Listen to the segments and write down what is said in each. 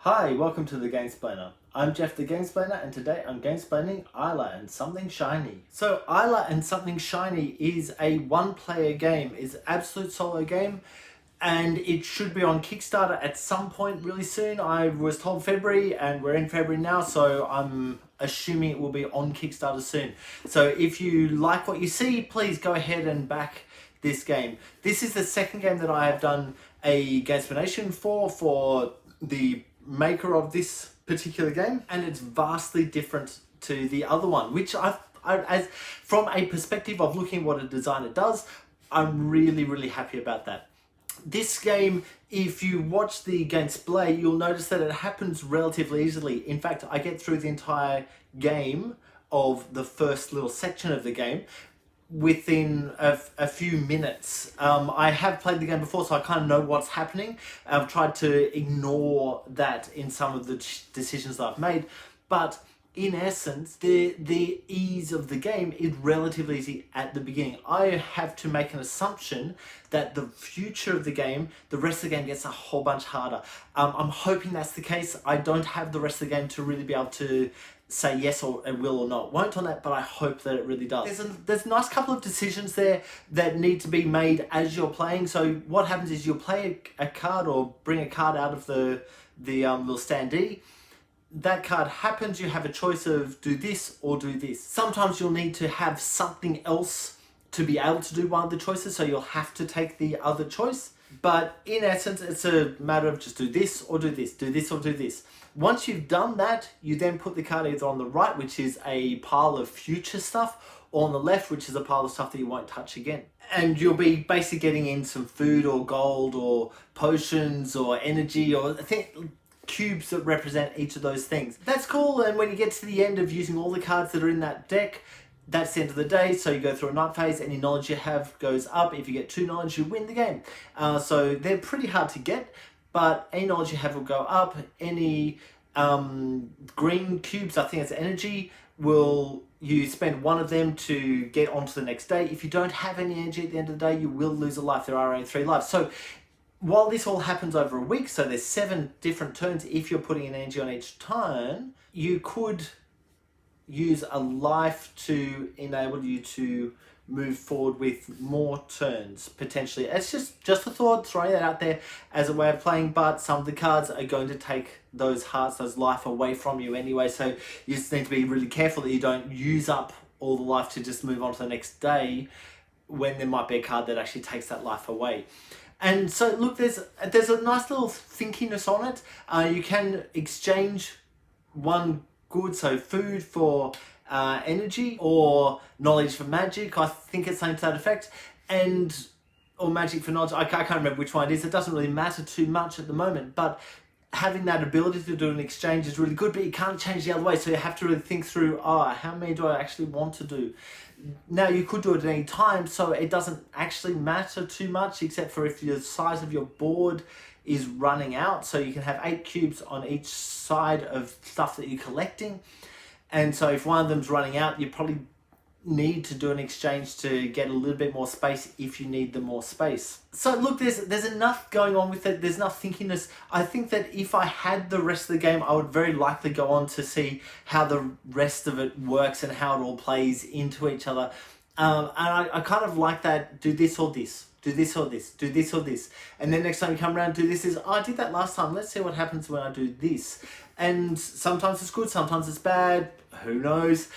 Hi, welcome to the Gamesplainer. I'm Jeff the Gamesplainer, and today I'm gamesplaining Eila and Something Shiny. So Eila and Something Shiny is a one-player game. It's an absolute solo game, and it should be on Kickstarter at some point really soon. I was told February, and we're in February now, so I'm assuming it will be on Kickstarter soon. So if you like what you see, please go ahead and back this game. This is the second game that I have done a Gamesplaination for the maker of this particular game, and it's vastly different to the other one, which as from a perspective of looking at what a designer does, I'm really happy about that. This game, if you watch the gameplay, you'll notice that it happens relatively easily. In fact, I get through the entire game of the first little section of the game within a few minutes. I have played the game before, so I kind of know what's happening. I've tried to ignore that in some of the decisions that I've made, but in essence, the ease of the game is relatively easy at the beginning. I have to make an assumption that the future of the game, the rest of the game gets a whole bunch harder. I'm hoping that's the case. I don't have the rest of the game to really be able to say yes or it will or not won't on that, but I hope that it really does. There's a nice couple of decisions there that need to be made as you're playing. So what happens is you'll play a card or bring a card out of the little standee. That card happens, you have a choice of do this or do this. Sometimes you'll need to have something else to be able to do one of the choices, so you'll have to take the other choice. But in essence, it's a matter of just do this or do this, do this or do this. Once you've done that, you then put the card either on the right, which is a pile of future stuff, or on the left, which is a pile of stuff that you won't touch again. And you'll be basically getting in some food or gold or potions or energy or cubes that represent each of those things. That's cool, and when you get to the end of using all the cards that are in that deck, that's the end of the day. So you go through a night phase, any knowledge you have goes up. If you get 2 knowledge, you win the game. So they're pretty hard to get, but any knowledge you have will go up. Any green cubes, I think it's energy, you spend one of them to get onto the next day. If you don't have any energy at the end of the day, you will lose a life. There are only 3 lives. So while this all happens over a week, so there's 7 different turns, if you're putting an energy on each turn, you could use a life to enable you to move forward with more turns, potentially. It's just a thought, throwing that out there as a way of playing, but some of the cards are going to take those hearts, those life away from you anyway, so you just need to be really careful that you don't use up all the life to just move on to the next day when there might be a card that actually takes that life away. And so look, there's a nice little thinkiness on it. You can exchange one good, so food for energy, or knowledge for magic. I think it's something to that effect, or magic for knowledge. I can't remember which one it is. It doesn't really matter too much at the moment, but having that ability to do an exchange is really good, but you can't change the other way, so you have to really think through, how many do I actually want to do? Now, you could do it at any time, so it doesn't actually matter too much, except for if the size of your board is running out, so you can have 8 cubes on each side of stuff that you're collecting. And so if one of them's running out, you probably need to do an exchange to get a little bit more space if you need the more space. So look, there's enough going on with it. There's enough thinkiness. I think that if I had the rest of the game, I would very likely go on to see how the rest of it works and how it all plays into each other. And I kind of like that, do this or this, do this or this, do this or this. And then next time you come around, do this, I did that last time, let's see what happens when I do this. And sometimes it's good, sometimes it's bad, who knows.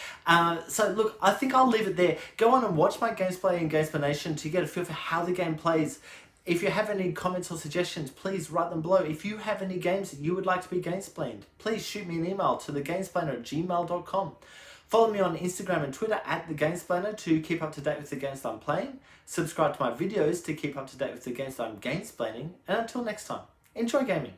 So look, I think I'll leave it there. Go on and watch my gameplay and Gamesplanation to get a feel for how the game plays. If you have any comments or suggestions, please write them below. If you have any games that you would like to be Gamesplained, please shoot me an email to thegamesplainer@gmail.com. Follow me on Instagram and Twitter @thegamesplainer to keep up to date with the games that I'm playing. Subscribe to my videos to keep up to date with the games that I'm gamesplaining. And until next time, enjoy gaming.